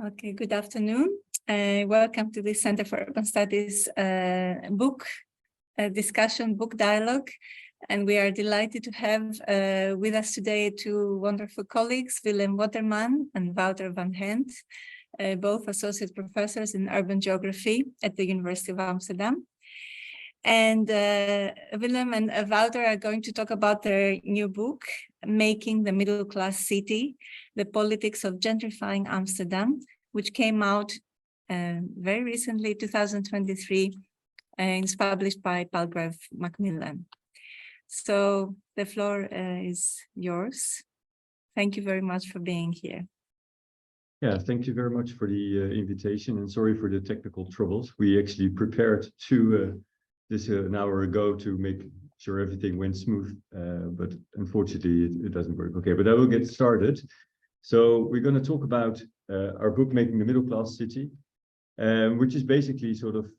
Okay, good afternoon. Welcome to the Center for Urban Studies book discussion, book dialogue. And we are delighted to have with us today two wonderful colleagues, Willem Boterman and Wouter van Gent, both associate professors in urban geography at the University of Amsterdam. And Willem and Wouter are going to talk about their new book, Making the Middle Class City, The Politics of Gentrifying Amsterdam, which came out very recently, 2023, and it's published by Palgrave Macmillan. So the floor is yours. Thank you very much for being here. Yeah, thank you very much for the invitation, and sorry for the technical troubles. We actually prepared this an hour ago to make sure everything went smooth, but unfortunately it doesn't work. Okay, but I will get started. So we're going to talk about our book, Making the Middle Class City, which is basically sort of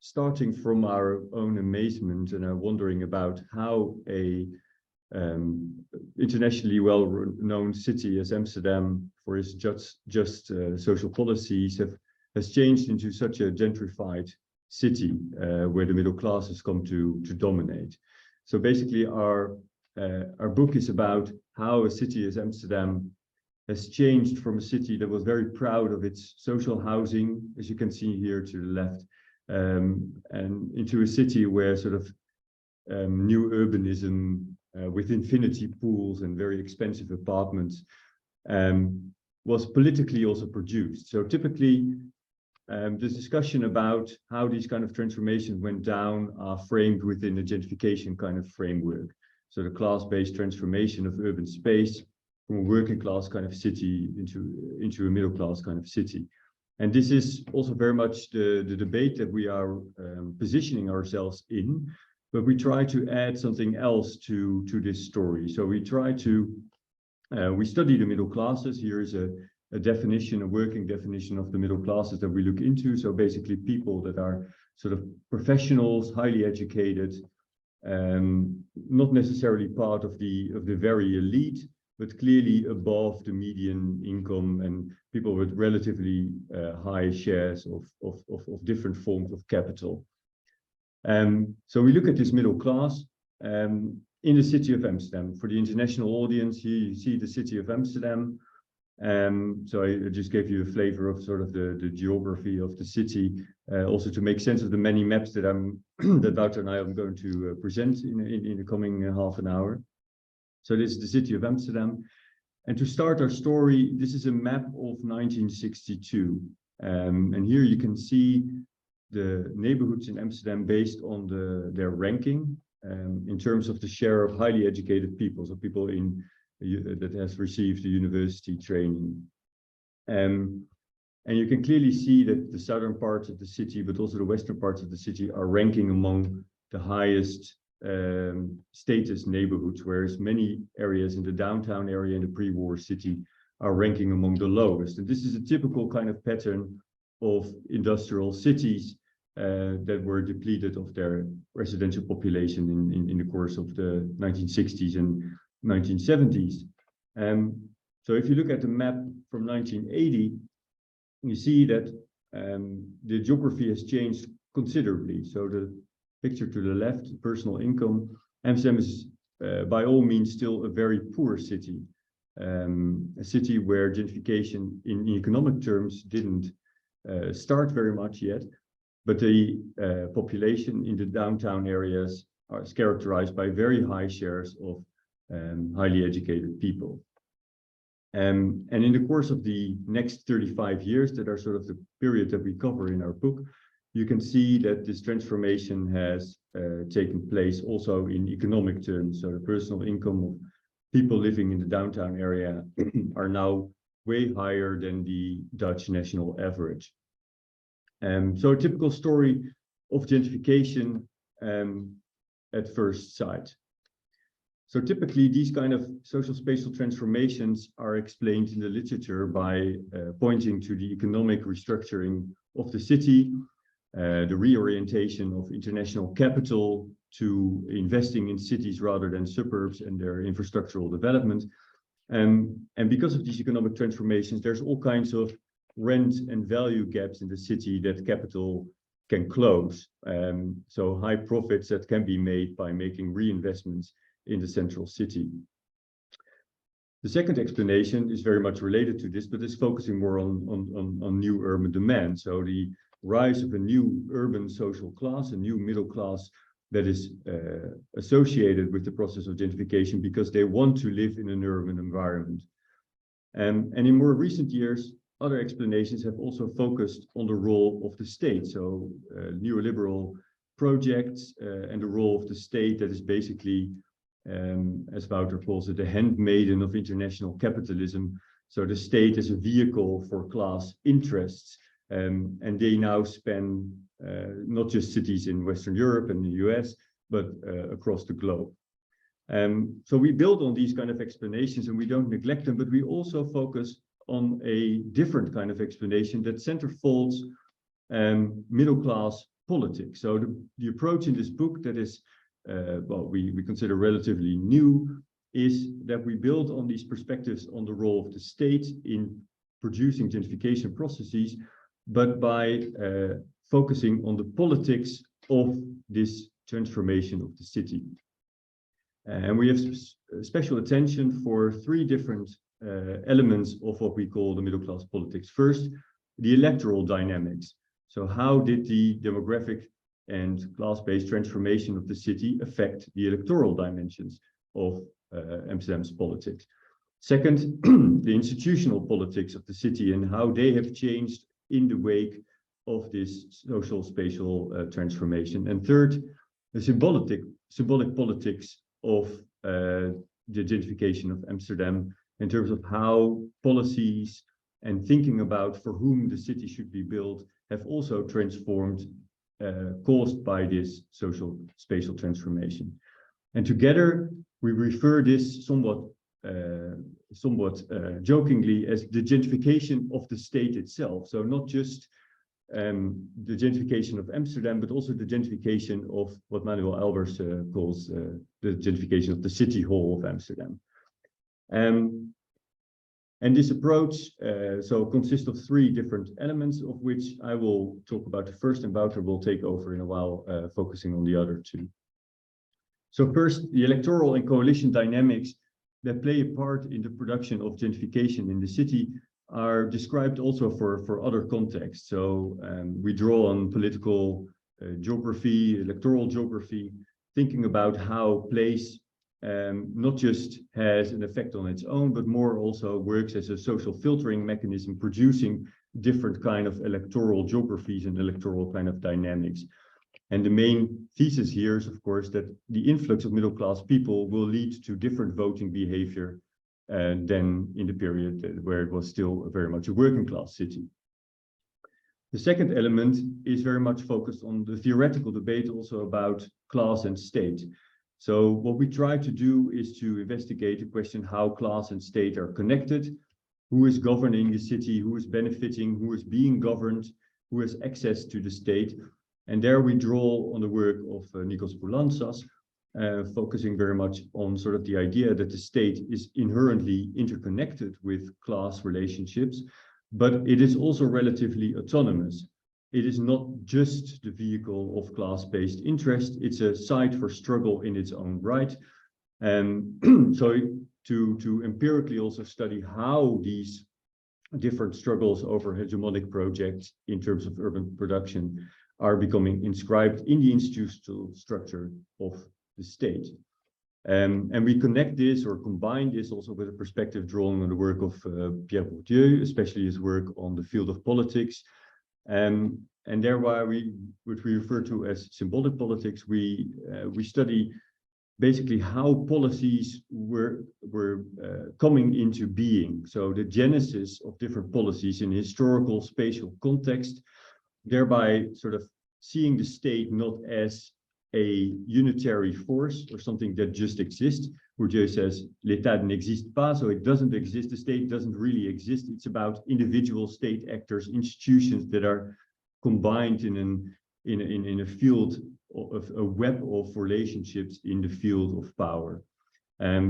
starting from our own amazement and our wondering about how a internationally well-known city as Amsterdam, for its just social policies, has changed into such a gentrified city where the middle class has come to dominate. So basically our book is about how a city as Amsterdam has changed from a city that was very proud of its social housing, as you can see here to the left, and into a city where sort of new urbanism with infinity pools and very expensive apartments was politically also produced. So typically this discussion about how these kind of transformations went down are framed within a gentrification kind of framework. So the class-based transformation of urban space from a working class kind of city into a middle class kind of city. And this is also very much the debate that we are positioning ourselves in, but we try to add something else to this story. So we try to, we study the middle classes. Here is a definition, a working definition of the middle classes that we look into. So basically people that are sort of professionals, highly educated, not necessarily part of the very elite, but clearly above the median income and people with relatively high shares of different forms of capital. So we look at this middle class in the city of Amsterdam. For the international audience, here you see the city of Amsterdam. So I just gave you a flavor of sort of the geography of the city, also to make sense of the many maps that that Wouter and I am going to present in the coming half an hour. So this is the city of Amsterdam. And to start our story, this is a map of 1962. And here you can see the neighborhoods in Amsterdam based on their ranking in terms of the share of highly educated people, so people that has received a university training. And you can clearly see that the southern parts of the city, but also the western parts of the city, are ranking among the highest status neighborhoods, whereas many areas in the downtown area in the pre-war city are ranking among the lowest. And this is a typical kind of pattern of industrial cities that were depleted of their residential population in the course of the 1960s and 1970s. So if you look at the map from 1980, you see that the geography has changed considerably. So the picture to the left, personal income, Amsterdam is by all means still a very poor city, a city where gentrification in economic terms didn't start very much yet, but the population in the downtown areas is characterized by very high shares of highly educated people. And in the course of the next 35 years, that are sort of the period that we cover in our book, you can see that this transformation has taken place also in economic terms. So the personal income of people living in the downtown area are now way higher than the Dutch national average. So a typical story of gentrification at first sight. So typically these kind of social spatial transformations are explained in the literature by pointing to the economic restructuring of the city, the reorientation of international capital to investing in cities rather than suburbs and their infrastructural development. And because of these economic transformations, there's all kinds of rent and value gaps in the city that capital can close. So high profits that can be made by making reinvestments in the central city. The second explanation is very much related to this, but is focusing more on new urban demand. So the rise of a new urban social class, a new middle class that is associated with the process of gentrification because they want to live in an urban environment. And in more recent years, other explanations have also focused on the role of the state. So neoliberal projects and the role of the state that is basically, as Wouter calls it, the handmaiden of international capitalism. So the state is a vehicle for class interests, and they now span not just cities in Western Europe and the US, but across the globe. So we build on these kind of explanations and we don't neglect them, but we also focus on a different kind of explanation that centerfolds middle-class politics. So the approach in this book that is, well, we consider relatively new, is that we build on these perspectives on the role of the state in producing gentrification processes, but by focusing on the politics of this transformation of the city. And we have special attention for three different elements of what we call the middle class politics. First, the electoral dynamics. So how did the demographic and class-based transformation of the city affect the electoral dimensions of Amsterdam's politics? Second, the institutional politics of the city and how they have changed in the wake of this social-spatial transformation. And third, the symbolic politics of the gentrification of Amsterdam in terms of how policies and thinking about for whom the city should be built have also transformed, caused by this social-spatial transformation. And together, we refer this somewhat jokingly as the gentrification of the state itself. So not just the gentrification of Amsterdam, but also the gentrification of what Manuel Albers calls the gentrification of the city hall of Amsterdam. And this approach so consists of three different elements, of which I will talk about the first, and Wouter will take over in a while, focusing on the other two. So first, the electoral and coalition dynamics that play a part in the production of gentrification in the city are described also for other contexts. So we draw on political geography, electoral geography, thinking about how place not just has an effect on its own, but more also works as a social filtering mechanism, producing different kind of electoral geographies and electoral kind of dynamics. And the main thesis here is, of course, that the influx of middle-class people will lead to different voting behavior than in the period where it was still very much a working-class city. The second element is very much focused on the theoretical debate also about class and state. So what we try to do is to investigate the question how class and state are connected, who is governing the city, who is benefiting, who is being governed, who has access to the state. And there we draw on the work of Nikos Poulantzas, focusing very much on sort of the idea that the state is inherently interconnected with class relationships, but it is also relatively autonomous. It is not just the vehicle of class-based interest, it's a site for struggle in its own right. And so to empirically also study how these different struggles over hegemonic projects in terms of urban production are becoming inscribed in the institutional structure of the state. And we connect this or combine this also with a perspective drawn on the work of Pierre Bourdieu, especially his work on the field of politics. And thereby which we refer to as symbolic politics, we study basically how policies were coming into being. So the genesis of different policies in historical spatial context, thereby sort of seeing the state not as a unitary force or something that just exists. Bourdieu says, l'État n'existe pas, so it doesn't exist, the state doesn't really exist. It's about individual state actors, institutions that are combined in a field of a web of relationships in the field of power.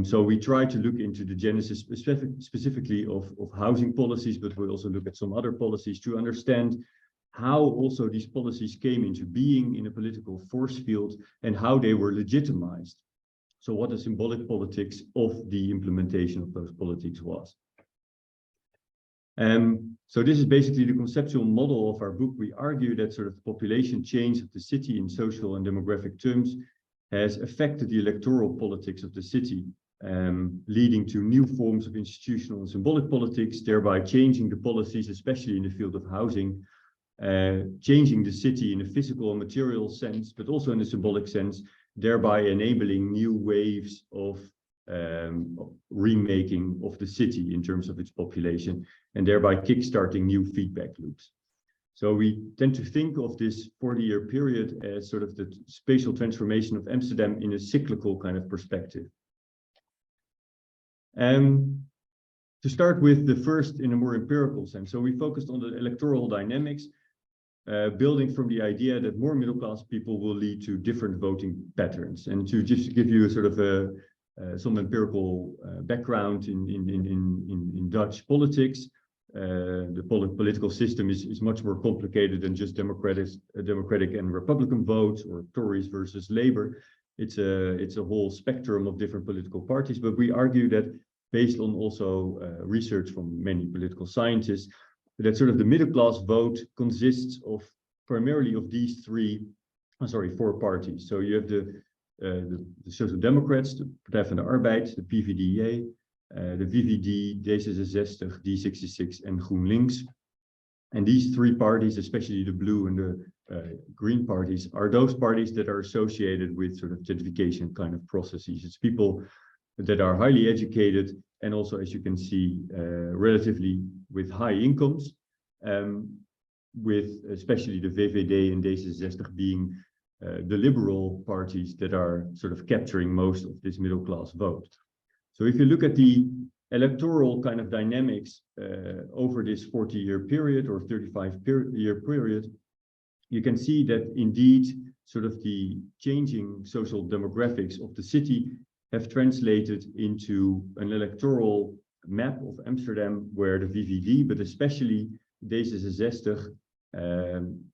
So we try to look into the genesis specifically of housing policies, but we also look at some other policies to understand how also these policies came into being in a political force field and how they were legitimized. So what the symbolic politics of the implementation of those politics was. So this is basically the conceptual model of our book. We argue that sort of the population change of the city in social and demographic terms has affected the electoral politics of the city, leading to new forms of institutional and symbolic politics, thereby changing the policies, especially in the field of housing, changing the city in a physical and material sense, but also in a symbolic sense, thereby enabling new waves of remaking of the city in terms of its population, and thereby kickstarting new feedback loops. So we tend to think of this 40-year period as sort of the spatial transformation of Amsterdam in a cyclical kind of perspective. To start with the first in a more empirical sense. So we focused on the electoral dynamics, building from the idea that more middle-class people will lead to different voting patterns. And to just give you a sort of some empirical background in Dutch politics, the political system is much more complicated than just Democratic and Republican votes or Tories versus Labour. It's a whole spectrum of different political parties, but we argue that based on also research from many political scientists, that sort of the middle class vote consists of primarily of these four parties. So you have the Social Democrats, de Partij van de Arbeid, the PvdA, the VVD, D66, D66 and GroenLinks. And these three parties, especially the blue and the green parties, are those parties that are associated with sort of gentrification kind of processes. It's people that are highly educated and also, as you can see, relatively with high incomes, with especially the VVD and D66 being the liberal parties that are sort of capturing most of this middle class vote. So if you look at the electoral kind of dynamics over this 40-year period or 35-year period, you can see that indeed sort of the changing social demographics of the city have translated into an electoral map of Amsterdam where the VVD, but especially D66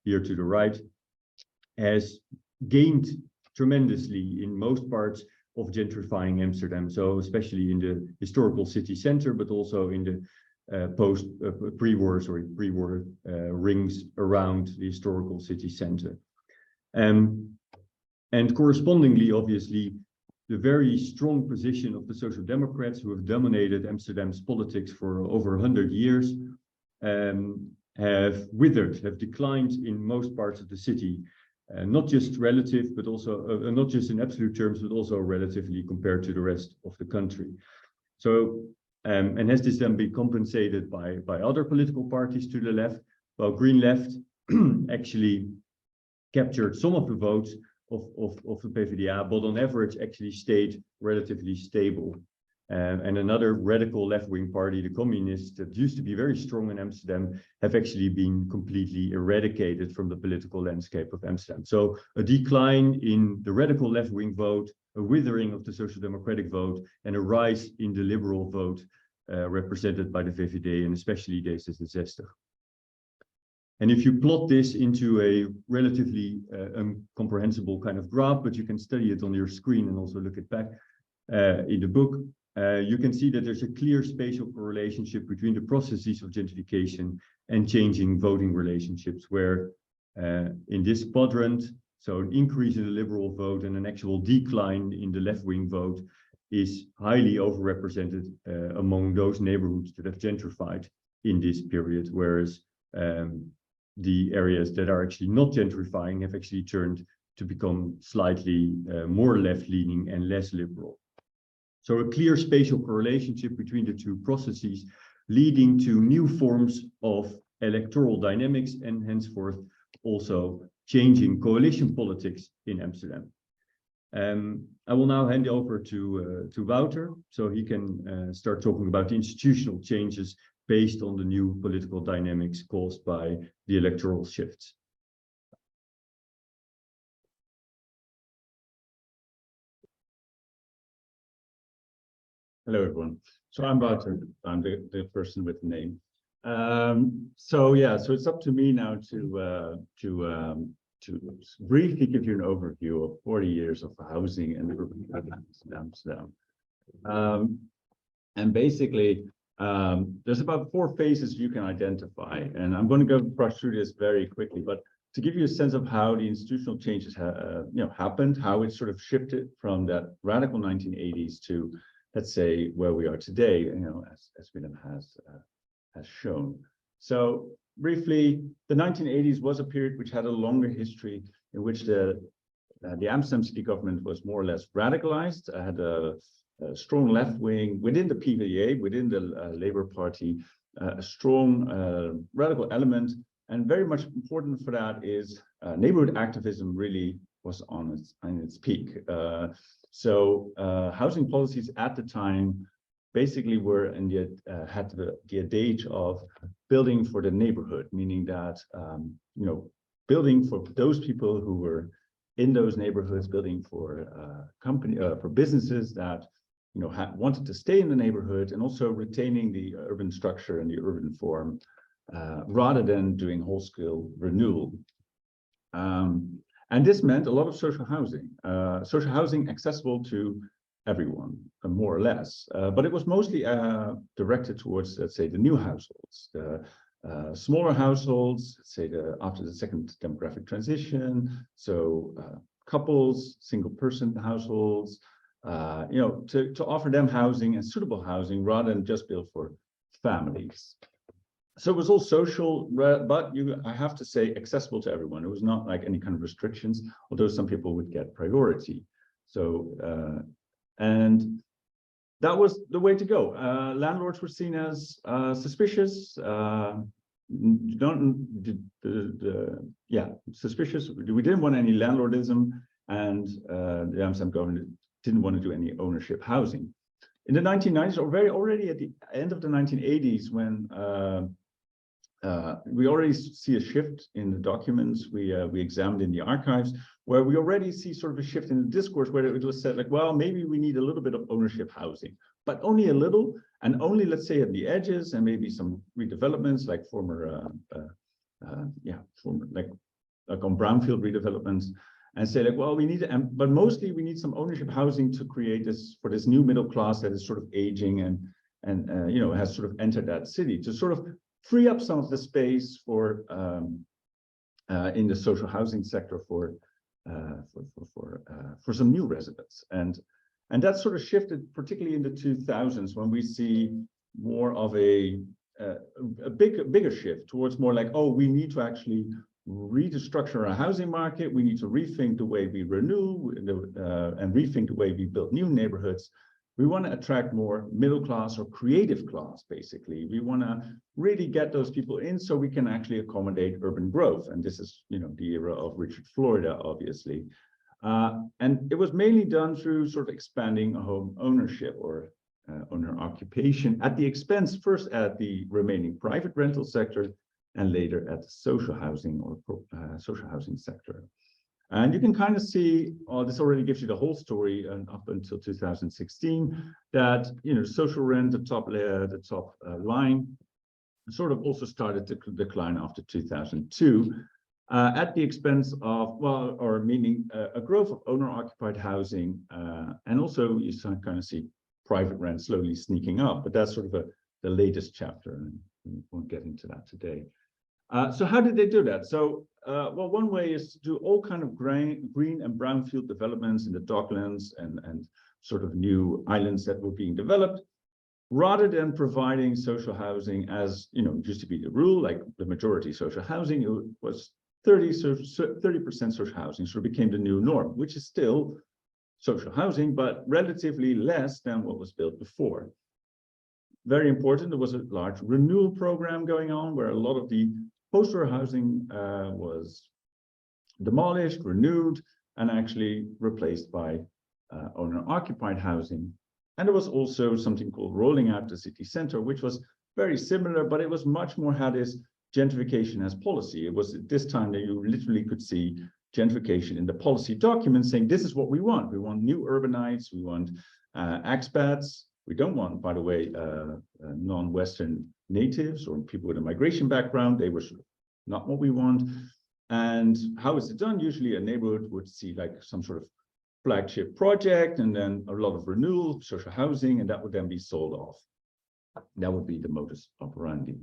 here to the right, has gained tremendously in most parts of gentrifying Amsterdam. So especially in the historical city center, but also in the pre-war rings around the historical city center. And correspondingly, obviously, the very strong position of the Social Democrats, who have dominated Amsterdam's politics for over 100 years, have withered, have declined in most parts of the city. Not just relative, but also not just in absolute terms, but also relatively compared to the rest of the country. So, and has this then been compensated by other political parties to the left? Well, Green Left actually captured some of the votes of the PvdA, but on average actually stayed relatively stable. And another radical left-wing party, the Communists, that used to be very strong in Amsterdam, have actually been completely eradicated from the political landscape of Amsterdam. So a decline in the radical left-wing vote, a withering of the social democratic vote, and a rise in the liberal vote represented by the VVD and especially D66. And if you plot this into a relatively incomprehensible kind of graph, but you can study it on your screen and also look it back in the book, you can see that there's a clear spatial relationship between the processes of gentrification and changing voting relationships, where in this quadrant, so an increase in the liberal vote and an actual decline in the left-wing vote is highly overrepresented among those neighborhoods that have gentrified in this period, whereas the areas that are actually not gentrifying have actually turned to become slightly more left-leaning and less liberal. So a clear spatial relationship between the two processes, leading to new forms of electoral dynamics and henceforth also changing coalition politics in Amsterdam. I will now hand over to Wouter, so he can start talking about the institutional changes based on the new political dynamics caused by the electoral shifts. Hello, everyone. So I'm Wouter. I'm the person with the name. So it's up to me now to briefly give you an overview of 40 years of housing and urban development in Amsterdam. And basically, there's about 4 phases you can identify, and I'm going to brush through this very quickly, but to give you a sense of how the institutional changes happened, how it sort of shifted from that radical 1980s to, let's say, where we are today, as Willem has shown. So briefly, the 1980s was a period which had a longer history in which the Amsterdam city government was more or less radicalized, had a strong left wing within the PvdA, within the Labour Party, a strong radical element. And very much important for that is neighborhood activism really was on its peak. So housing policies at the time basically were had the adage of building for the neighborhood, meaning that building for those people who were in those neighborhoods, building for for businesses that wanted to stay in the neighborhood, and also retaining the urban structure and the urban form, rather than doing whole-scale renewal. And this meant a lot of social housing accessible to everyone, more or less. But it was mostly directed towards, let's say, the new households, the smaller households, say after the second demographic transition. So couples, single-person households, to offer them housing and suitable housing rather than just built for families. So it was all social, but I have to say, accessible to everyone. It was not like any kind of restrictions, although some people would get priority. So, and that was the way to go. Landlords were seen as suspicious. Suspicious. We didn't want any landlordism, and the Amsterdam government didn't want to do any ownership housing. In the 1990s, or already at the end of the 1980s, when we already see a shift in the documents we examined in the archives, where we already see sort of a shift in the discourse, where it was said like, well, maybe we need a little bit of ownership housing, but only a little, and only, let's say, at the edges, and maybe some redevelopments like former like on brownfield redevelopments, and say like, well, we need, but mostly we need some ownership housing to create this for this new middle class that is sort of aging and has sort of entered that city, to sort of free up some of the space for in the social housing sector for some new residents, and that sort of shifted, particularly in the 2000s, when we see more of a bigger shift towards more like, oh, we need to actually restructure our housing market. We need to rethink the way we renew and rethink the way we build new neighborhoods. We want to attract more middle class or creative class, basically. We want to really get those people in so we can actually accommodate urban growth. And this is, the era of Richard Florida, obviously. And it was mainly done through sort of expanding home ownership or owner occupation at the expense, first at the remaining private rental sector, and later at the social housing or social housing sector. And you can kind of see, this already gives you the whole story, and up until 2016, that social rent, the top line, sort of also started to decline after 2002, at the expense of, meaning a growth of owner-occupied housing, and also you kind of see private rent slowly sneaking up. But that's sort of the latest chapter, and we won't get into that today. So how did they do that? So, one way is to do all kind of green and brownfield developments in the docklands and sort of new islands that were being developed, rather than providing social housing as, used to be the rule, like the majority social housing. It was 30% social housing, so it became the new norm, which is still social housing, but relatively less than what was built before. Very important, there was a large renewal program going on where a lot of the post-war housing was demolished, renewed, and actually replaced by owner-occupied housing. And there was also something called rolling out the city center, which was very similar, but it was much more had this gentrification as policy. It was at this time that you literally could see gentrification in the policy documents saying, this is what we want. We want new urbanites, we want expats, We don't want, by the way, non-Western natives or people with a migration background. They were sort of not what we want. And how is it done? Usually a neighborhood would see like some sort of flagship project and then a lot of renewal, social housing, and that would then be sold off. That would be the modus operandi.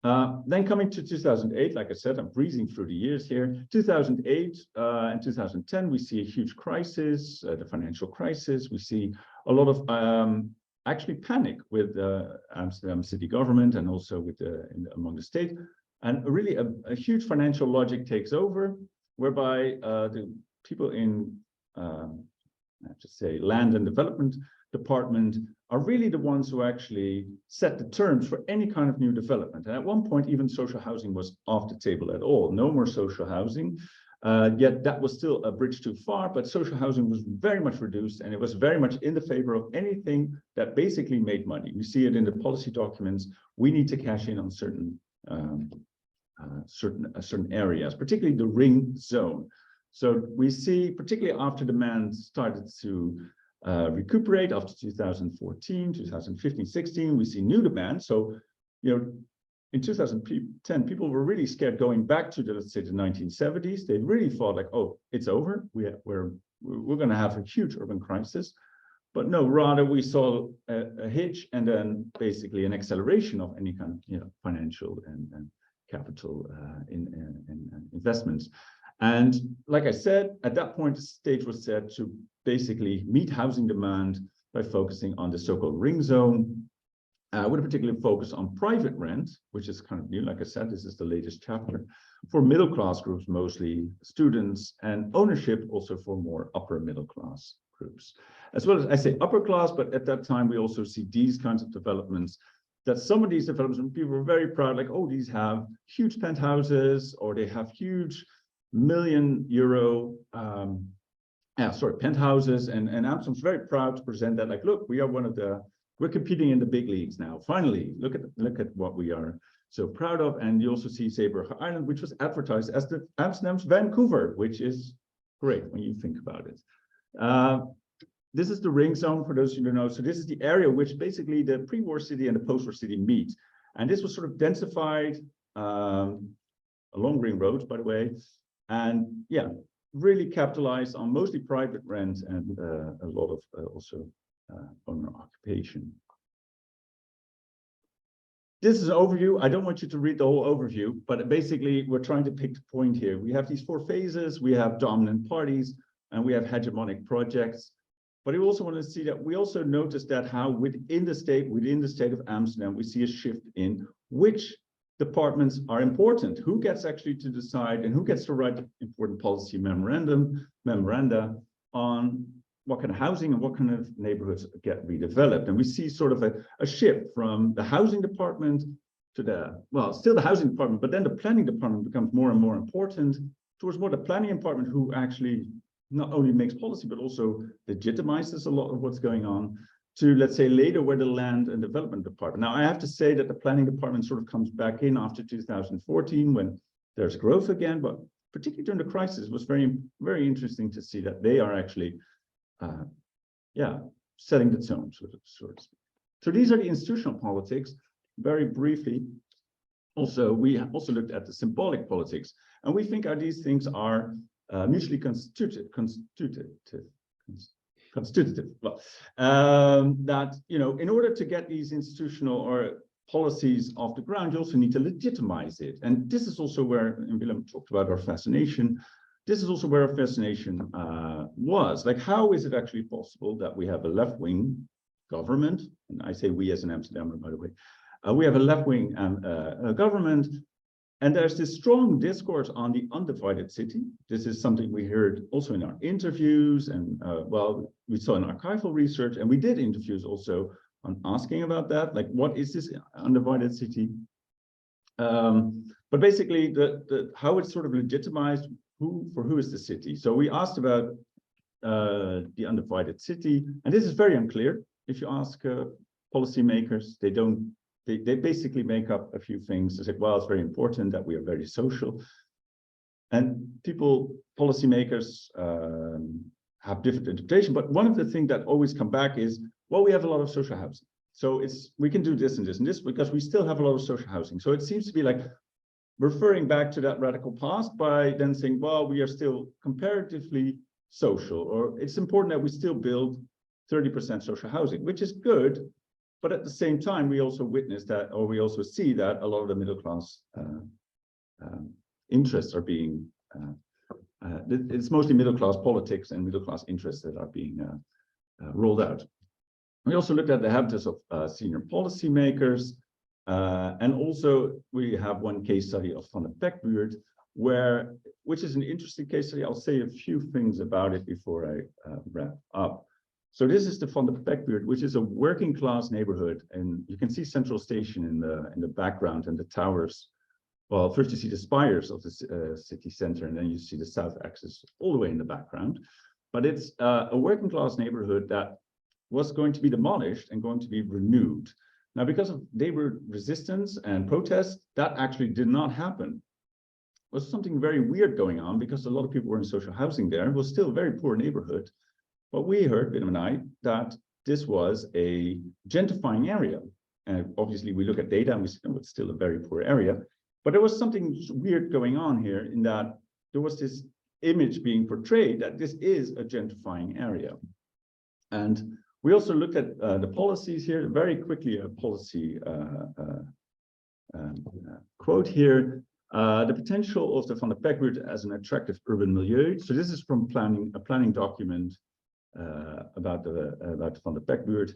Then coming to 2008, like I said, I'm breezing through the years here. 2008 and 2010, we see a huge crisis, the financial crisis. We see a lot of actually panic with Amsterdam city government and also with among the state. And really a huge financial logic takes over, whereby the people in, I have to say, land and development department are really the ones who actually set the terms for any kind of new development. And at one point, even social housing was off the table at all. No more social housing. Yet that was still a bridge too far, but social housing was very much reduced, and it was very much in the favor of anything that basically made money. We see it in the policy documents. We need to cash in on certain areas, particularly the ring zone. So we see, particularly after demand started to recuperate after 2014, 2015, 16, we see new demand. So, in 2010, people were really scared going back to the, let's say, the 1970s. They really thought like, oh, it's over. We're going to have a huge urban crisis. But no, rather we saw a hitch and then basically an acceleration of any kind of financial and capital investments. And like I said, at that point, the stage was set to basically meet housing demand by focusing on the so-called ring zone, with a particular focus on private rent, which is kind of new. Like I said, this is the latest chapter, for middle-class groups, mostly students, and ownership also for more upper middle-class groups. As well as, I say upper class, but at that time, we also see these kinds of developments, that some of these developments, people were very proud, like, oh, these have huge penthouses, or they have huge million-euro penthouses, and Amsterdam's very proud to present that, like, look, we are we're competing in the big leagues now. Finally, look at what we are so proud of. And you also see Zeeburger Island, which was advertised as the Amsterdam's Vancouver, which is great when you think about it. This is the ring zone, for those of you who don't know. So this is the area which basically the pre-war city and the post-war city meet. And this was sort of densified along ring roads, by the way. And yeah, really capitalized on mostly private rent and a lot of also owner occupation. This is an overview. I don't want you to read the whole overview, but basically we're trying to pick the point here. We have these four phases. We have dominant parties and we have hegemonic projects. But we also want to see that we also notice that how within the state of Amsterdam, we see a shift in which departments are important, who gets actually to decide and who gets to write important policy memoranda on what kind of housing and what kind of neighborhoods get redeveloped. And we see sort of a shift from the housing department to still the housing department, but then the planning department becomes more and more important towards more the planning department, who actually not only makes policy, but also legitimizes a lot of what's going on, to, let's say, later where the land and development department. Now, I have to say that the planning department sort of comes back in after 2014 when there's growth again, but particularly during the crisis, it was very, very interesting to see that they are actually setting the tone, so to speak. So these are the institutional politics. Very briefly, we also looked at the symbolic politics, and we think these things are mutually constitutive. Well, that in order to get these institutional or policies off the ground, you also need to legitimize it. And this is also where, and Willem talked about our fascination. This is also where our fascination was. Like, how is it actually possible that we have a left-wing government? And I say we as an Amsterdammer, by the way. We have a left-wing government, and there's this strong discourse on the undivided city. This is something we heard also in our interviews, and we saw in archival research, and we did interviews also on asking about that, like, what is this undivided city? But basically, how it's sort of legitimized. For who is the city? So we asked about the undivided city, and this is very unclear. If you ask policymakers, they basically make up a few things. They say, well, it's very important that we are very social. And policymakers have different interpretation. But one of the things that always come back is, well, we have a lot of social housing. So we can do this and this and this because we still have a lot of social housing. So it seems to be like referring back to that radical past by then saying, well, we are still comparatively social, or it's important that we still build 30% social housing, which is good. But at the same time, we also witness that, or we also see that a lot of the middle class interests are being, it's mostly middle class politics and middle class interests that are being rolled out. We also looked at the habitus of senior policymakers. And also we have one case study of Van de Pekbuurt, which is an interesting case study. I'll say a few things about it before I wrap up. So this is the Van de Pekbuurt, which is a working class neighborhood, and you can see Central Station in the background and the towers. Well, first you see the spires of the city center, and then you see the south axis all the way in the background. But it's a working class neighborhood that was going to be demolished and going to be renewed. Now, because of neighbor resistance and protests, that actually did not happen. There was something very weird going on because a lot of people were in social housing there. It was still a very poor neighborhood. But we heard, Willem and I, that this was a gentrifying area. And obviously we look at data and we see, oh, it's still a very poor area. But there was something weird going on here in that there was this image being portrayed that this is a gentrifying area. And we also looked at the policies here. Very quickly, a policy quote here. The potential of the Van de Pekbuurt as an attractive urban milieu. So this is from a planning document about the Van de Pekbuurt,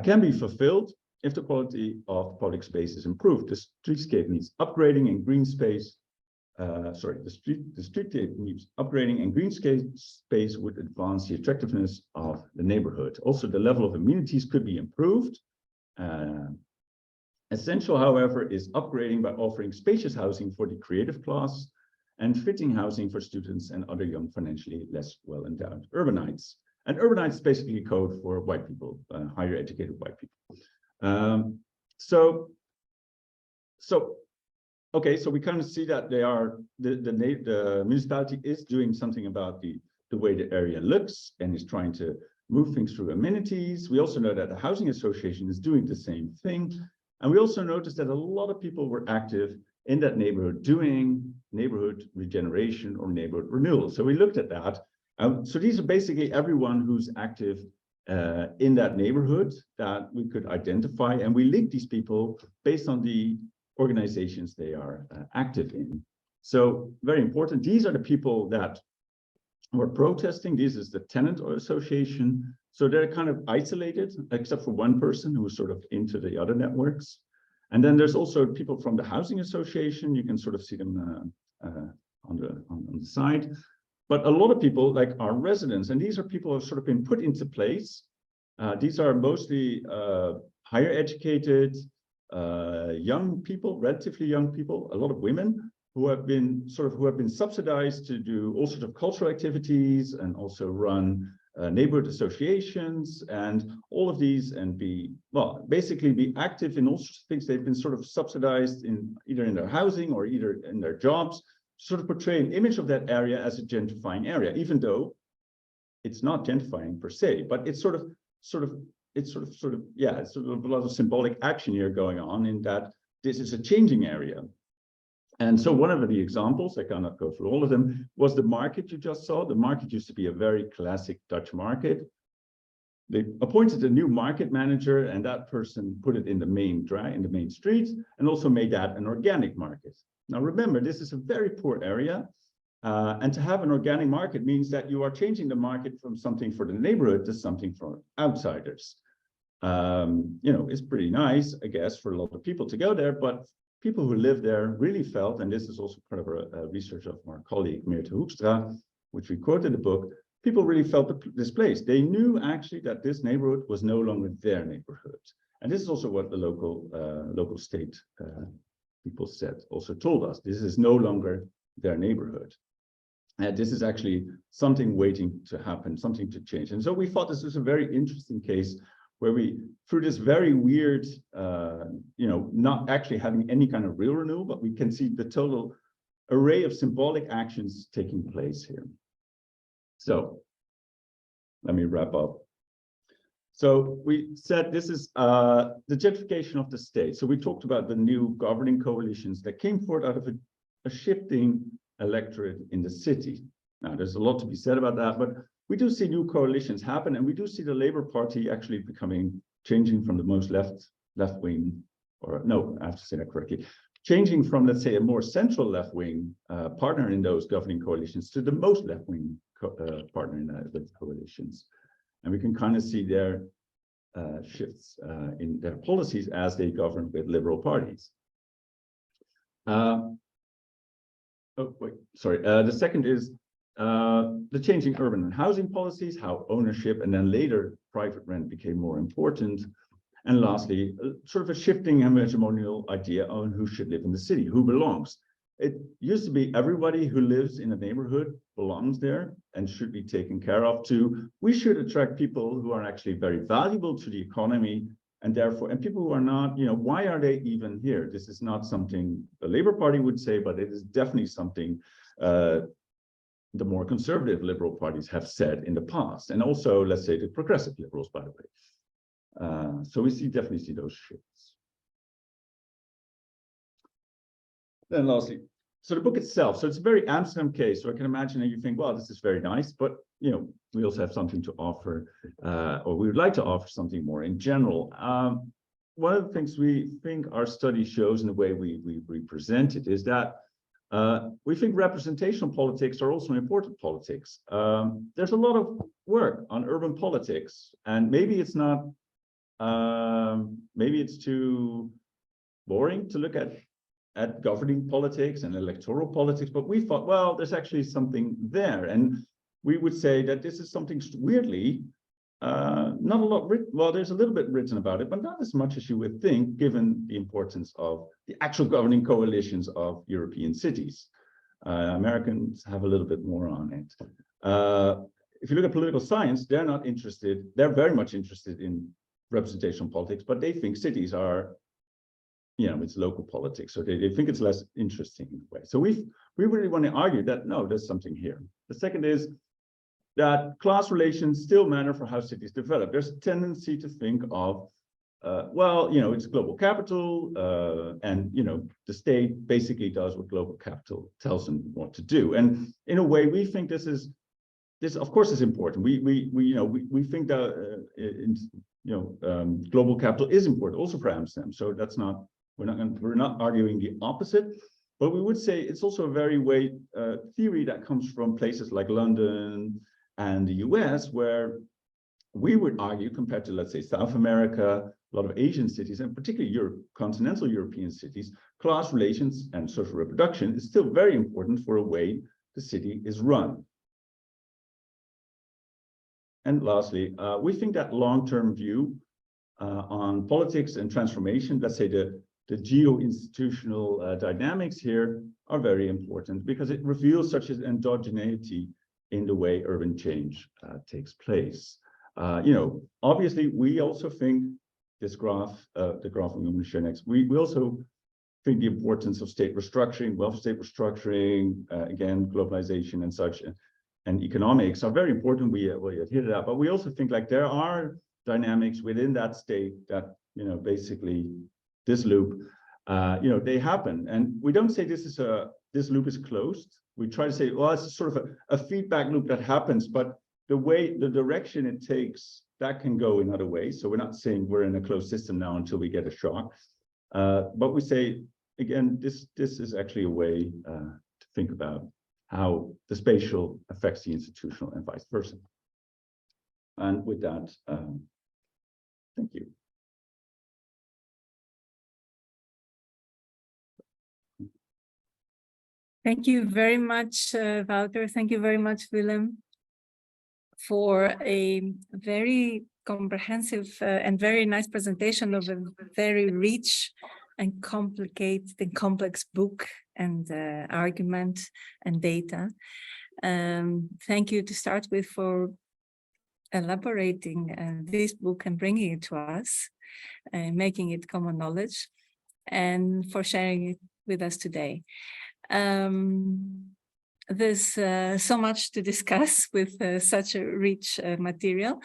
can be fulfilled if the quality of public space is improved. The streetscape needs upgrading and green space. The streetscape needs upgrading, and green space would advance the attractiveness of the neighborhood. Also, the level of amenities could be improved. Essential, however, is upgrading by offering spacious housing for the creative class and fitting housing for students and other young, financially less well-endowed urbanites. And urbanites is basically code for white people, higher educated white people. Okay, so we kind of see that they are the municipality is doing something about the way the area looks and is trying to move things through amenities. We also know that the housing association is doing the same thing. And we also noticed that a lot of people were active in that neighborhood doing neighborhood regeneration or neighborhood renewal. So we looked at that. So these are basically everyone who's active in that neighborhood that we could identify, and we link these people based on the organizations they are active in. So very important. These are the people that were protesting. This is the tenant association. So they're kind of isolated, except for one person who was sort of into the other networks. And then there's also people from the housing association. You can sort of see them on the side. But a lot of people like are residents, and these are people who have sort of been put into place. These are mostly higher educated, young people, relatively young people, a lot of women who have been subsidized to do all sorts of cultural activities and also run neighborhood associations and all of these, and basically be active in all sorts of things. They've been sort of subsidized in either in their housing or either in their jobs, sort of portray an image of that area as a gentrifying area, even though it's not gentrifying per se, but it's sort of a lot of symbolic action here going on in that this is a changing area. And so one of the examples, I cannot go through all of them, was the market you just saw. The market used to be a very classic Dutch market. They appointed a new market manager, and that person put it in the main street and also made that an organic market. Now remember, this is a very poor area, and to have an organic market means that you are changing the market from something for the neighborhood to something for outsiders. It's pretty nice, I guess, for a lot of people to go there, but people who live there really felt, and this is also part of a research of our colleague Meerte Hoekstra, which we quote in the book, people really felt displaced. They knew actually that this neighborhood was no longer their neighborhood. And this is also what the local state people also told us. This is no longer their neighborhood. And this is actually something waiting to happen, something to change. And so we thought this was a very interesting case where we, through this very weird, not actually having any kind of real renewal, but we can see the total array of symbolic actions taking place here. So let me wrap up. So we said this is the gentrification of the state. So we talked about the new governing coalitions that came forth out of a shifting electorate in the city. Now, there's a lot to be said about that, but we do see new coalitions happen, and we do see the Labour Party actually changing from the most left-wing, or no, I have to say that correctly, changing from, let's say, a more central left-wing partner in those governing coalitions to the most left-wing partner in the coalitions. And we can kind of see their shifts in their policies as they govern with liberal parties. The second is the changing urban and housing policies, how ownership and then later private rent became more important. And lastly, sort of a shifting and hegemonial idea on who should live in the city, who belongs. It used to be everybody who lives in a neighborhood belongs there and should be taken care of, to we should attract people who are actually very valuable to the economy, and therefore, and people who are not, why are they even here? This is not something the Labour Party would say, but it is definitely something the more conservative liberal parties have said in the past, and also, let's say, the progressive liberals, by the way. So we definitely see those shifts. Then lastly, so the book itself, so it's a very Amsterdam case. So I can imagine that you think, well, this is very nice, but we also have something to offer, or we would like to offer something more in general. One of the things we think our study shows in the way we present it is that we think representational politics are also important politics. There's a lot of work on urban politics, and maybe it's not, maybe it's too boring to look at governing politics and electoral politics, but we thought, well, there's actually something there. And we would say that this is something weirdly, not a lot written, well, there's a little bit written about it, but not as much as you would think, given the importance of the actual governing coalitions of European cities. Americans have a little bit more on it. If you look at political science, they're not interested, they're very much interested in representational politics, but they think cities are, it's local politics, so they think it's less interesting in a way. So we really want to argue that, no, there's something here. The second is that class relations still matter for how cities develop. There's a tendency to think of, well, it's global capital, and, the state basically does what global capital tells them what to do. And in a way, we think this of course is important. We think that, global capital is important also for Amsterdam. So that's not, we're not arguing the opposite, but we would say it's also a very theory that comes from places like London and the US, where we would argue, compared to, let's say, South America, a lot of Asian cities, and particularly continental European cities, class relations and social reproduction is still very important for a way the city is run. And lastly, we think that long-term view on politics and transformation, let's say the geo-institutional dynamics here, are very important because it reveals such an endogeneity in the way urban change takes place. Obviously, we also think this graph, the graph I'm going to share next, we also think the importance of state restructuring, welfare state restructuring, again, globalization and such, and economics are very important. We hit it out, but we also think like there are dynamics within that state that, basically this loop, they happen. And we don't say this loop is closed. We try to say, well, it's sort of a feedback loop that happens, but the direction it takes, that can go in other ways. So we're not saying we're in a closed system now until we get a shock. But we say, again, this is actually a way to think about how the spatial affects the institutional and vice versa. And with that, thank you. Thank you very much, Wouter. Thank you very much, Willem, for a very comprehensive and very nice presentation of a very rich and complicated and complex book and argument and data. Thank you to start with for elaborating this book and bringing it to us, making it common knowledge, and for sharing it with us today. there's so much to discuss with such a rich material.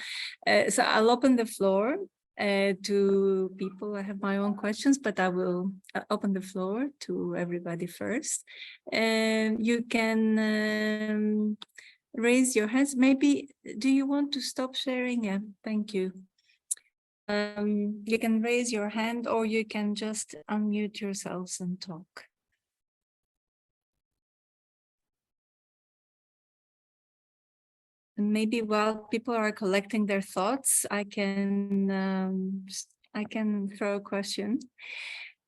So I'll open the floor to people. I have my own questions, but I will open the floor to everybody first. You can raise your hands. Maybe, do you want to stop sharing? Yeah, thank you. You can raise your hand, or you can just unmute yourselves and talk. And maybe while people are collecting their thoughts, I can throw a question.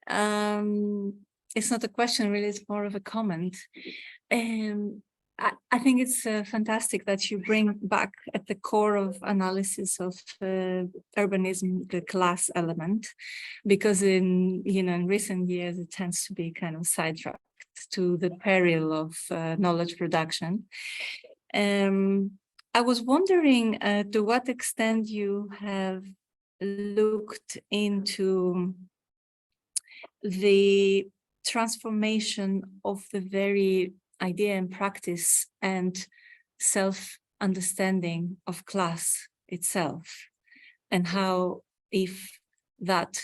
It's not a question, really, it's more of a comment. I think it's fantastic that you bring back at the core of analysis of urbanism the class element, because in recent years it tends to be kind of sidetracked to the peril of knowledge production. I was wondering to what extent you have looked into the transformation of the very idea and practice and self-understanding of class itself, and how, if that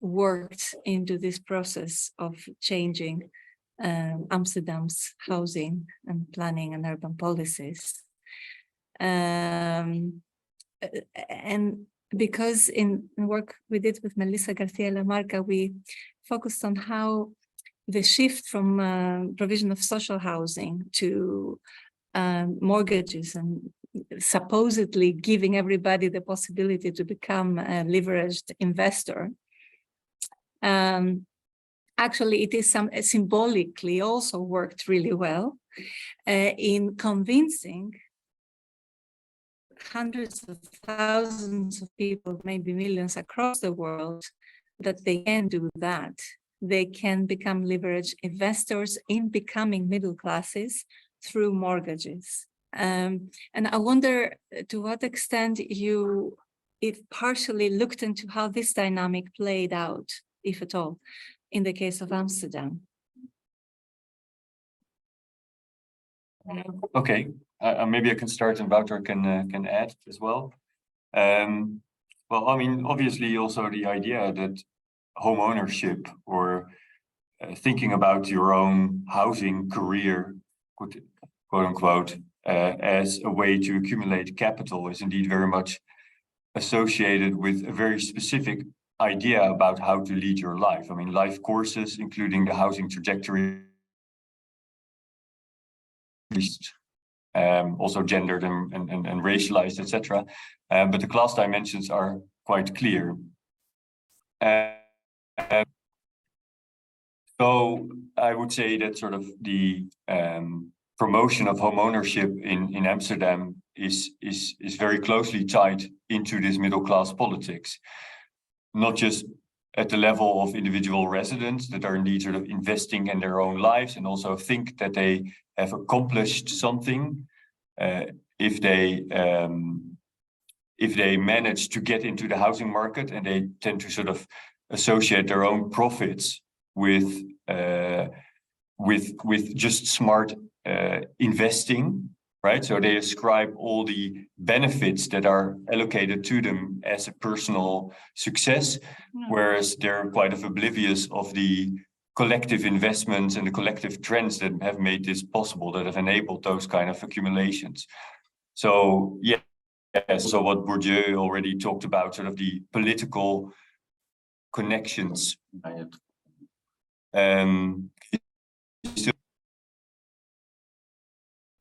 worked into this process of changing Amsterdam's housing and planning and urban policies. And because in work we did with Melissa Garcia Lamarca, we focused on how the shift from provision of social housing to mortgages and supposedly giving everybody the possibility to become a leveraged investor. Actually, it is symbolically also worked really well in convincing hundreds of thousands of people, maybe millions across the world, that they can do that. They can become leveraged investors in becoming middle classes through mortgages. And I wonder to what extent you, if partially looked into how this dynamic played out, if at all, in the case of Amsterdam. Okay, maybe I can start and Wouter can add as well. Well, I mean, obviously also the idea that home ownership or thinking about your own housing career, quote unquote, as a way to accumulate capital is indeed very much associated with a very specific idea about how to lead your life. I mean, life courses, including the housing trajectory, also gendered and racialized, etc. But the class dimensions are quite clear. So I would say that sort of the promotion of home ownership in Amsterdam is very closely tied into this middle class politics, not just at the level of individual residents that are indeed sort of investing in their own lives and also think that they have accomplished something if they manage to get into the housing market, and they tend to sort of associate their own profits with just smart investing, right? So they ascribe all the benefits that are allocated to them as a personal success, whereas they're quite oblivious of the collective investments and the collective trends that have made this possible, that have enabled those kind of accumulations. So yeah, so what Bourdieu already talked about, sort of the political connections.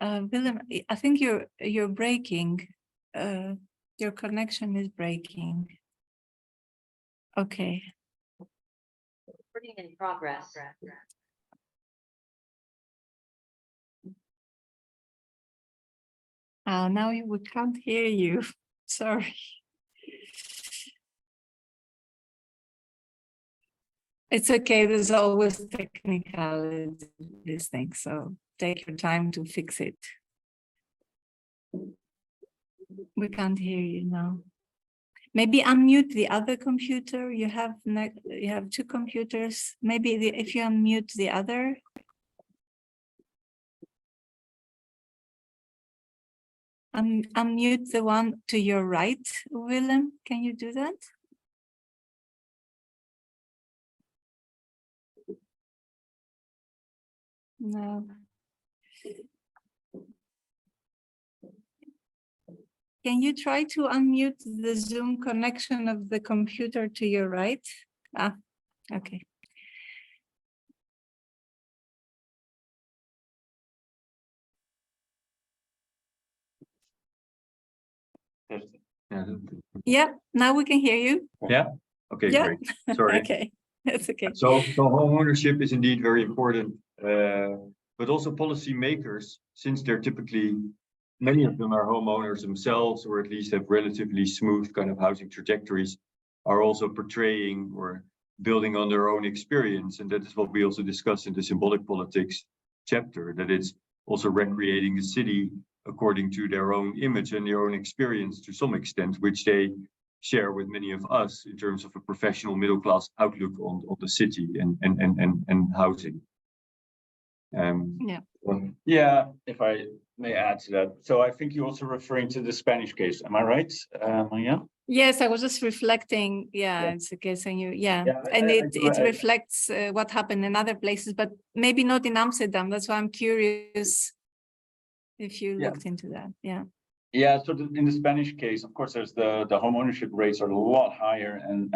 Willem, I think you're breaking. Your connection is breaking. Okay. Recording in progress. Now we can't hear you. Sorry. It's okay. There's always technicalities in these things, so take your time to fix it. We can't hear you now. Maybe unmute the other computer. You have two computers. Maybe if you unmute the other. Unmute the one to your right, Willem. Can you do that? No. Can you try to unmute the Zoom connection of the computer to your right? Ah, okay. Yeah, now we can hear you. Yeah. Okay, Yeah. great. Sorry. Okay, that's okay. So home ownership is indeed very important, but also policymakers, since they're typically, many of them are homeowners themselves, or at least have relatively smooth kind of housing trajectories, are also portraying or building on their own experience. And that is what we also discuss in the symbolic politics chapter, that it's also recreating the city according to their own image and their own experience to some extent, which they share with many of us in terms of a professional middle class outlook on the city and housing. Yeah, if I may add to that. So I think you're also referring to the Spanish case. Am I right, Maria? Yes, I was just reflecting. Yeah, it's a case, and and it reflects what happened in other places, but maybe not in Amsterdam. That's why I'm curious if you looked into that. Yeah. Yeah, so in the Spanish case, of course, there's the home ownership rates are a lot higher, and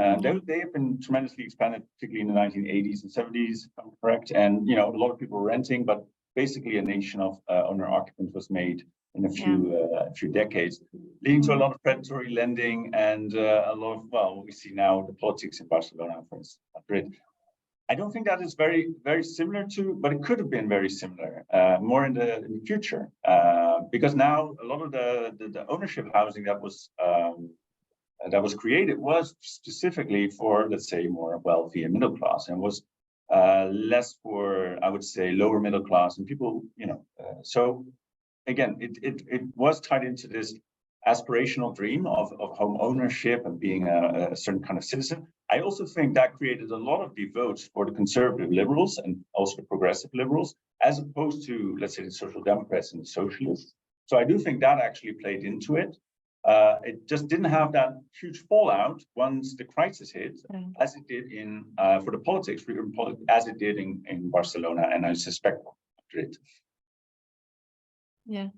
they have been tremendously expanded, particularly in the 1980s and 70s, if I'm correct. And a lot of people were renting, but basically a nation of owner-occupant was made in a few decades, leading to a lot of predatory lending and a lot of, well, what we see now, the politics in Barcelona, for instance, Madrid. I don't think that is very, very similar to, but it could have been very similar, more in the future, because now a lot of the ownership housing that was created was specifically for, let's say, more wealthy and middle class, and was less for, I would say, lower middle class and people, so again, it was tied into this aspirational dream of home ownership and being a certain kind of citizen. I also think that created a lot of the votes for the conservative liberals and also the progressive liberals, as opposed to, let's say, the social democrats and the socialists. So I do think that actually played into it. It just didn't have that huge fallout once the crisis hit, as it did for the politics, as it did in Barcelona, and I suspect Madrid. Yeah.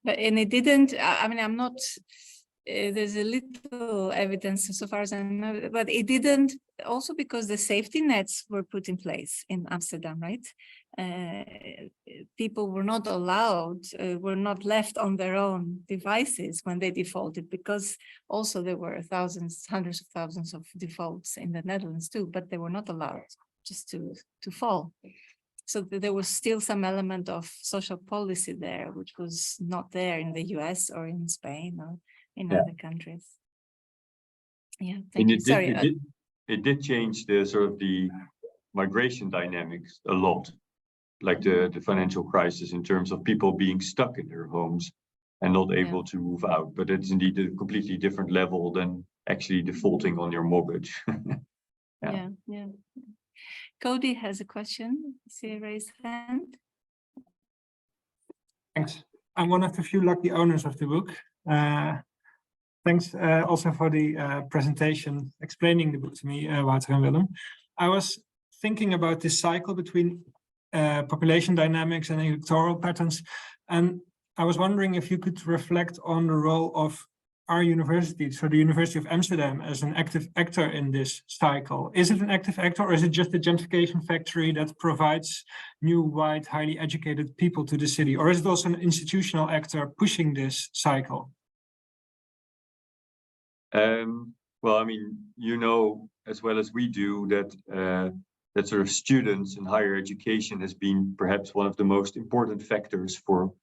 And it didn't, I mean, I'm not, there's a little evidence so far as I know, but it didn't, also because the safety nets were put in place in Amsterdam, right? People were not allowed, were not left on their own devices when they defaulted, because also there were thousands, hundreds of thousands of defaults in the Netherlands too, but they were not allowed just to fall. So there was still some element of social policy there, which was not there in the US or in Spain or in other countries. Yeah, thank you. Sorry. It did change the sort of the migration dynamics a lot, like the financial crisis, in terms of people being stuck in their homes and not able to move out. But it's indeed a completely different level than actually defaulting on your mortgage. Yeah. Cody has a question. See a raised hand. Thanks. I'm one of the few lucky owners of the book. Thanks also for the presentation explaining the book to me, Wouter and Willem. I was thinking about this cycle between population dynamics and electoral patterns, and I was wondering if you could reflect on the role of our university, so the University of Amsterdam, as an active actor in this cycle. Is it an active actor, or is it just a gentrification factory that provides new, white, highly educated people to the city? Or is it also an institutional actor pushing this cycle? Well, I mean, as well as we do, that that sort of students in higher education has been perhaps one of the most important factors for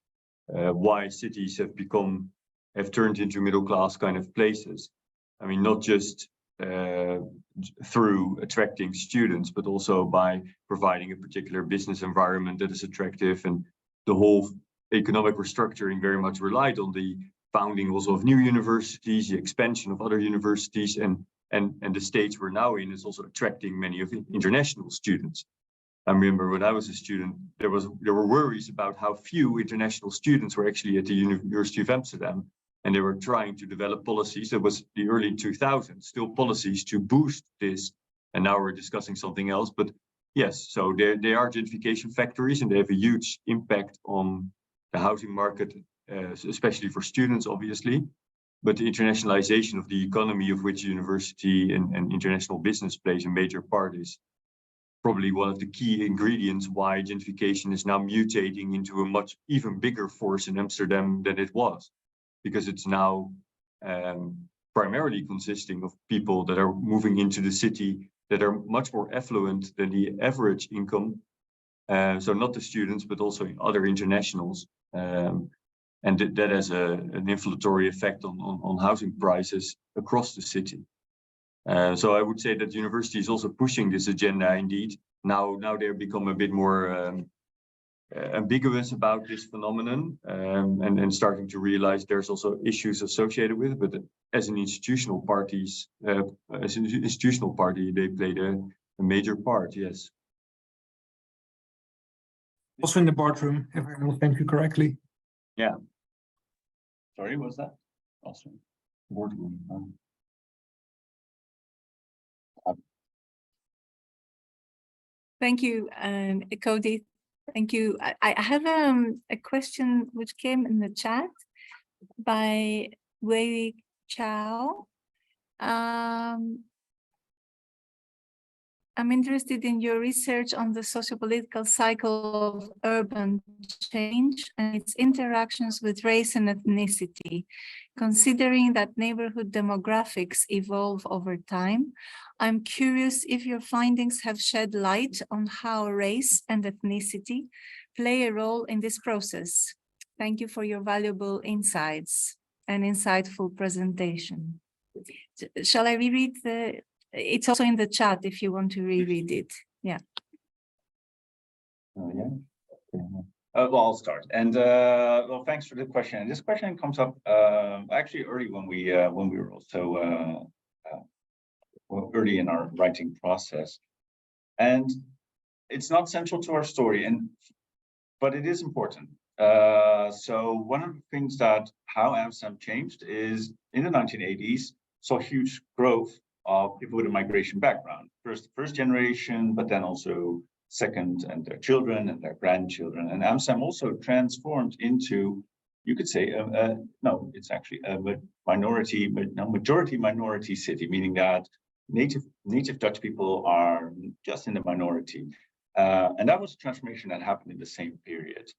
why cities have turned into middle-class kind of places. I mean, not just through attracting students, but also by providing a particular business environment that is attractive. And the whole economic restructuring very much relied on the founding also of new universities, the expansion of other universities, and the stage we're now in is also attracting many of the international students. I remember when I was a student, there were worries about how few international students were actually at the University of Amsterdam, and they were trying to develop policies. It was the early 2000s, still policies to boost this, and now we're discussing something else. But yes, so they are gentrification factories, and they have a huge impact on the housing market, especially for students, obviously. But the internationalization of the economy, of which university and international business plays a major part, is probably one of the key ingredients why gentrification is now mutating into a much even bigger force in Amsterdam than it was, because it's now primarily consisting of people that are moving into the city that are much more affluent than the average income. So not the students, but also other internationals. And that has an inflationary effect on housing prices across the city. So I would say that the university is also pushing this agenda indeed. Now they've become a bit more ambiguous about this phenomenon, and starting to realize there's also issues associated with it. But as an institutional party, they played a major part, yes. Also in the boardroom, if I understand you correctly. Yeah. Sorry, what's that? Also boardroom. Thank you, Cody. Thank you. I have a question which came in the chat by Wei Chow. I'm interested in your research on the socio-political cycle of urban change and its interactions with race and ethnicity. Considering that neighborhood demographics evolve over time, I'm curious if your findings have shed light on how race and ethnicity play a role in this process. Thank you for your valuable insights and insightful presentation. Shall I reread the... It's also in the chat if you want to reread it. Yeah. Oh, yeah. Okay. Well, I'll start. And well, thanks for the question. And this question comes up actually early when we were also well, early in our writing process, and it's not central to our story, but it is important. So one of the things that how Amsterdam changed is in the 1980s saw huge growth of people with a migration background. First generation, but then also second, and their children and their grandchildren. And Amsterdam also transformed into, you could say, no, it's actually a majority minority city, meaning that native Dutch people are just in the minority. And that was a transformation that happened in the same period.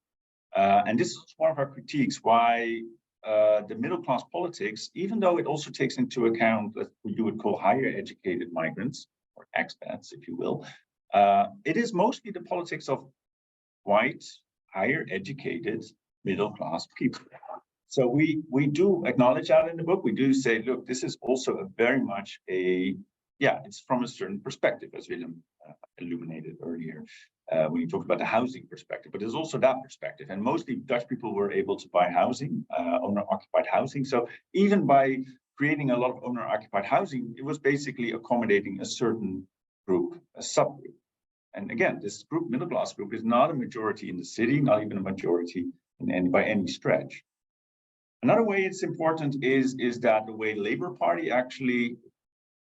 And this is one of our critiques, why the middle class politics, even though it also takes into account what you would call higher educated migrants or expats, if you will, it is mostly the politics of white, higher educated middle class people. So we do acknowledge that in the book. We do say, look, this is also a very much it's from a certain perspective, as Willem illuminated earlier. When you talked about the housing perspective, but there's also that perspective. And mostly Dutch people were able to buy housing, owner-occupied housing. So even by creating a lot of owner-occupied housing, it was basically accommodating a certain group, a subgroup. And again, this group, middle class group, is not a majority in the city, not even a majority by any stretch. Another way it's important is that the way Labour Party actually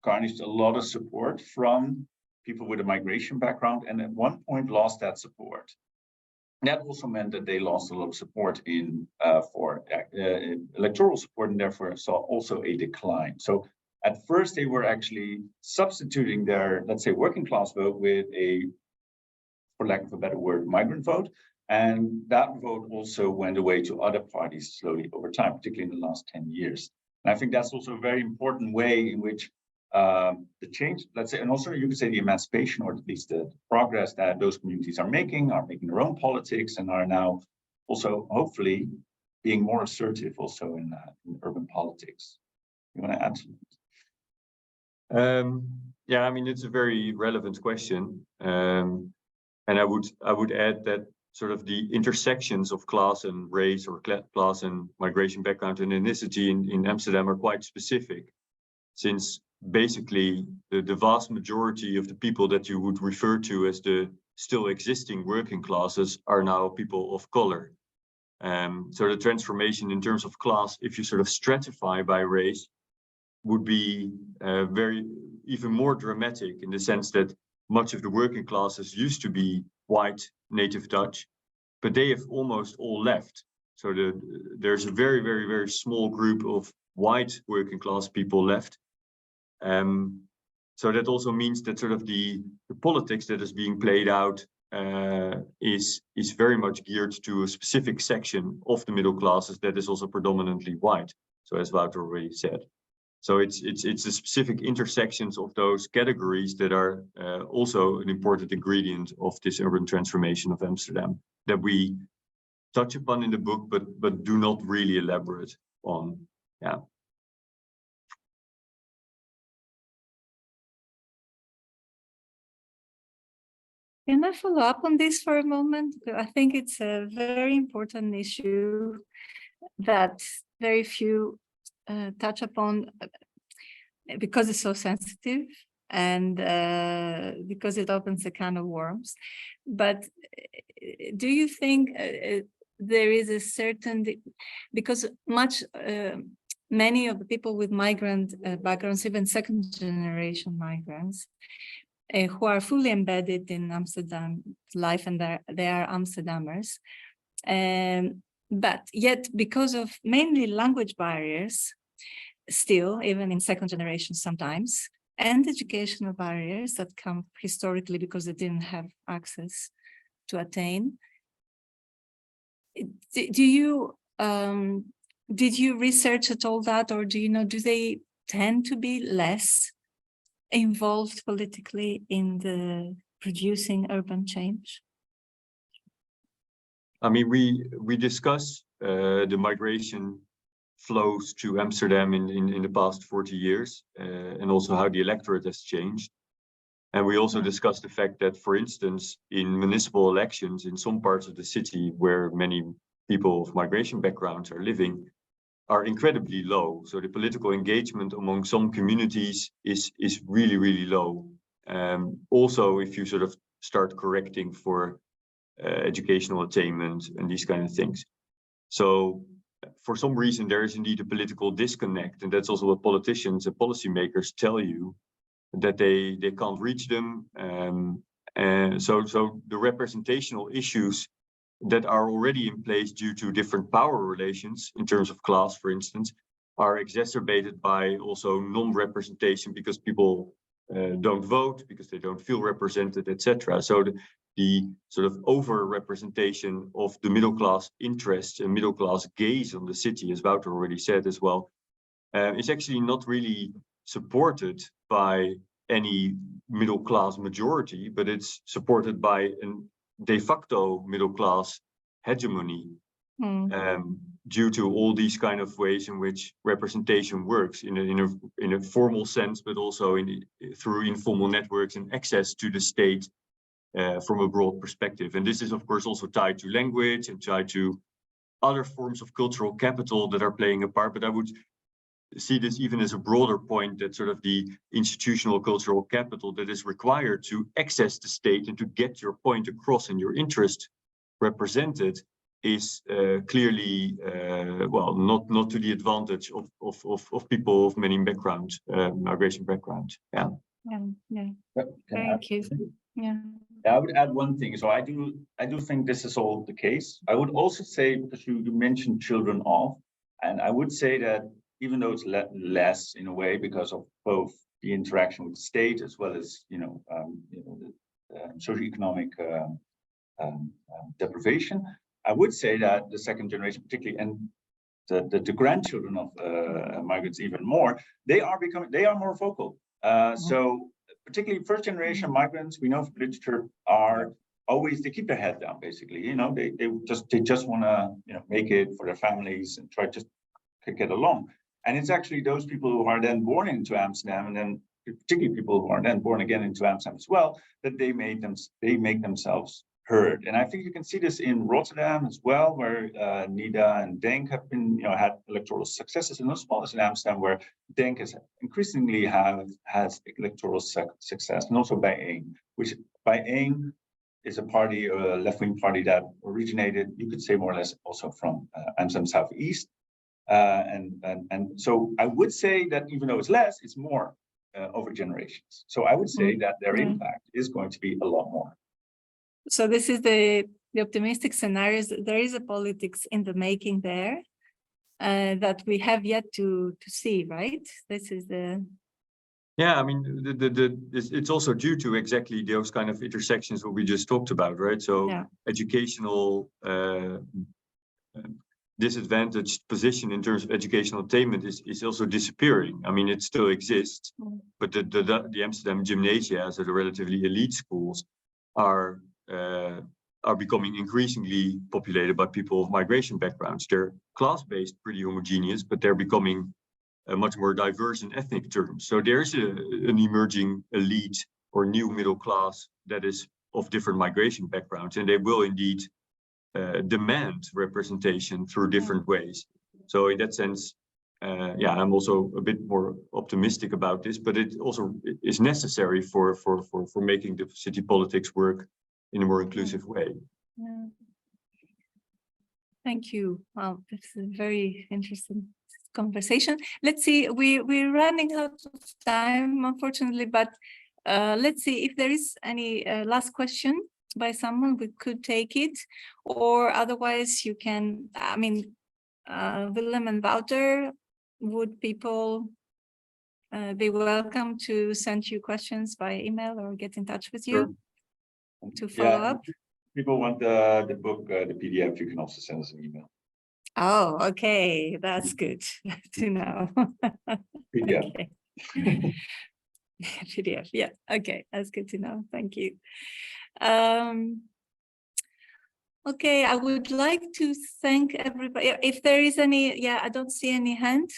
garnished a lot of support from people with a migration background, and at one point lost that support. That also meant that they lost a lot of support for electoral support, and therefore saw also a decline. So at first they were actually substituting their, let's say, working class vote with a, for lack of a better word, migrant vote. And that vote also went away to other parties slowly over time, particularly in the last 10 years. And I think that's also a very important way in which the change, let's say, and also you could say the emancipation, or at least the progress that those communities are making their own politics, and are now also hopefully being more assertive also in urban politics. You want to add something? Yeah, I mean, it's a very relevant question, and I would add that sort of the intersections of class and race, or class and migration background and ethnicity in Amsterdam are quite specific, since basically the vast majority of the people that you would refer to as the still existing working classes are now people of color. So the transformation in terms of class, if you sort of stratify by race, would be even more dramatic, in the sense that much of the working classes used to be white, native Dutch, but they have almost all left. So there's a very, very, very small group of white working class people left. So that also means that sort of the politics that is being played out is very much geared to a specific section of the middle classes that is also predominantly white. So as Wouter already said. So it's the specific intersections of those categories that are also an important ingredient of this urban transformation of Amsterdam that we touch upon in the book, but do not really elaborate on. Yeah. Can I follow up on this for a moment? I think it's a very important issue that very few touch upon because it's so sensitive and because it opens a can of worms. But do you think there is a certain, because many of the people with migrant backgrounds, even second generation migrants, who are fully embedded in Amsterdam life, and they are Amsterdammers. But yet, because of mainly language barriers, still, even in second generation sometimes, and educational barriers that come historically because they didn't have access to attain. Did you research at all that, or do you know, do they tend to be less involved politically in the producing urban change? I mean, we discuss the migration flows to Amsterdam in the past 40 years, and also how the electorate has changed. And we also discussed the fact that, for instance, in municipal elections in some parts of the city where many people of migration backgrounds are living, are incredibly low. So the political engagement among some communities is really, really low. Also, if you sort of start correcting for educational attainment and these kind of things. So for some reason, there is indeed a political disconnect. And that's also what politicians and policymakers tell you, that they can't reach them. And so the representational issues that are already in place due to different power relations in terms of class, for instance, are exacerbated by also non-representation because people don't vote, because they don't feel represented, etc. So the sort of over-representation of the middle class interests and middle class gaze on the city, as Wouter already said as well, is actually not really supported by any middle class majority, but it's supported by a de facto middle class hegemony, due to all these kind of ways in which representation works in a formal sense, but also through informal networks and access to the state from a broad perspective. And this is, of course, also tied to language and tied to other forms of cultural capital that are playing a part. But I would see this even as a broader point, that sort of the institutional cultural capital that is required to access the state and to get your point across and your interest represented is clearly, well, not to the advantage of people of many backgrounds, migration backgrounds. Yeah. Thank you. Yeah. I would add one thing. So I do think this is all the case. I would also say, because you mentioned children of, and I would say that even though it's less in a way because of both the interaction with the state as well as the socioeconomic deprivation, I would say that the second generation, particularly, and the grandchildren of migrants even more, they are more vocal. So particularly first generation migrants, we know from literature, are always, they keep their head down, basically. They just want to make it for their families and try to get along. And it's actually those people who are then born into Amsterdam, and then particularly people who are then born again into Amsterdam as well, that they make themselves heard. And I think you can see this in Rotterdam as well, where Nida and Denk have been, had electoral successes, and not as well as in Amsterdam, where Denk has increasingly has electoral success, and also by AIM, which by AIM is a party, a left-wing party that originated, you could say more or less also from Amsterdam Southeast. And so I would say that even though it's less, it's more over generations. So I would say that their impact is going to be a lot more. So this is the optimistic scenarios. There is a politics in the making there that we have yet to see, right? This is the... Yeah, I mean, it's also due to exactly those kind of intersections what we just talked about, right? So educational disadvantaged position in terms of educational attainment is also disappearing. I mean, it still exists, but the Amsterdam gymnasia, so the relatively elite schools, are becoming increasingly populated by people of migration backgrounds. They're class-based, pretty homogeneous, but they're becoming much more diverse in ethnic terms. So there's an emerging elite or new middle class that is of different migration backgrounds, and they will indeed demand representation through different ways. So in that sense, I'm also a bit more optimistic about this, but it also is necessary for making the city politics work in a more inclusive way. Yeah. Thank you. Wow, this is a very interesting conversation. Let's see, we're running out of time, unfortunately, but let's see if there is any last question by someone, we could take it, or otherwise you can, I mean, Willem and Wouter, would people be welcome to send you questions by email or get in touch with you to follow up? People want the book, the PDF, you can also send us an email. Oh, okay, that's good to know. PDF. Okay. PDF, yeah, okay, that's good to know, thank you. Okay, I would like to thank everybody. If there is any, I don't see any hand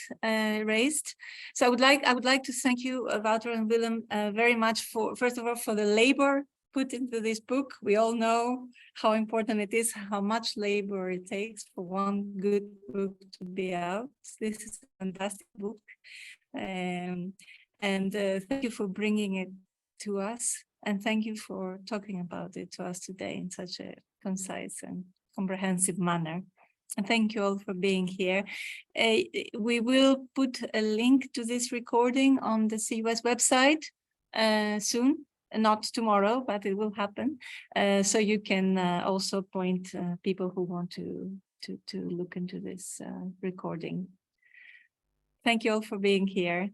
raised. So I would like to thank you, Wouter and Willem, very much for, first of all, for the labor put into this book. We all know how important it is, how much labor it takes for one good book to be out. This is a fantastic book. And thank you for bringing it to us. And thank you for talking about it to us today in such a concise and comprehensive manner. And thank you all for being here. We will put a link to this recording on the CUS website soon, not tomorrow, but it will happen. So you can also point people who want to look into this recording. Thank you all for being here.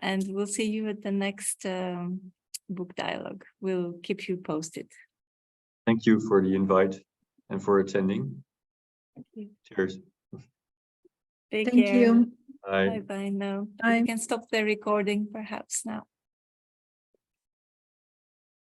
And we'll see you at the next book dialogue. We'll keep you posted. Thank you for the invite and for attending. Thank you. Cheers. Take Thank care. you. Bye. Bye-bye now. Bye. You can stop the recording perhaps now.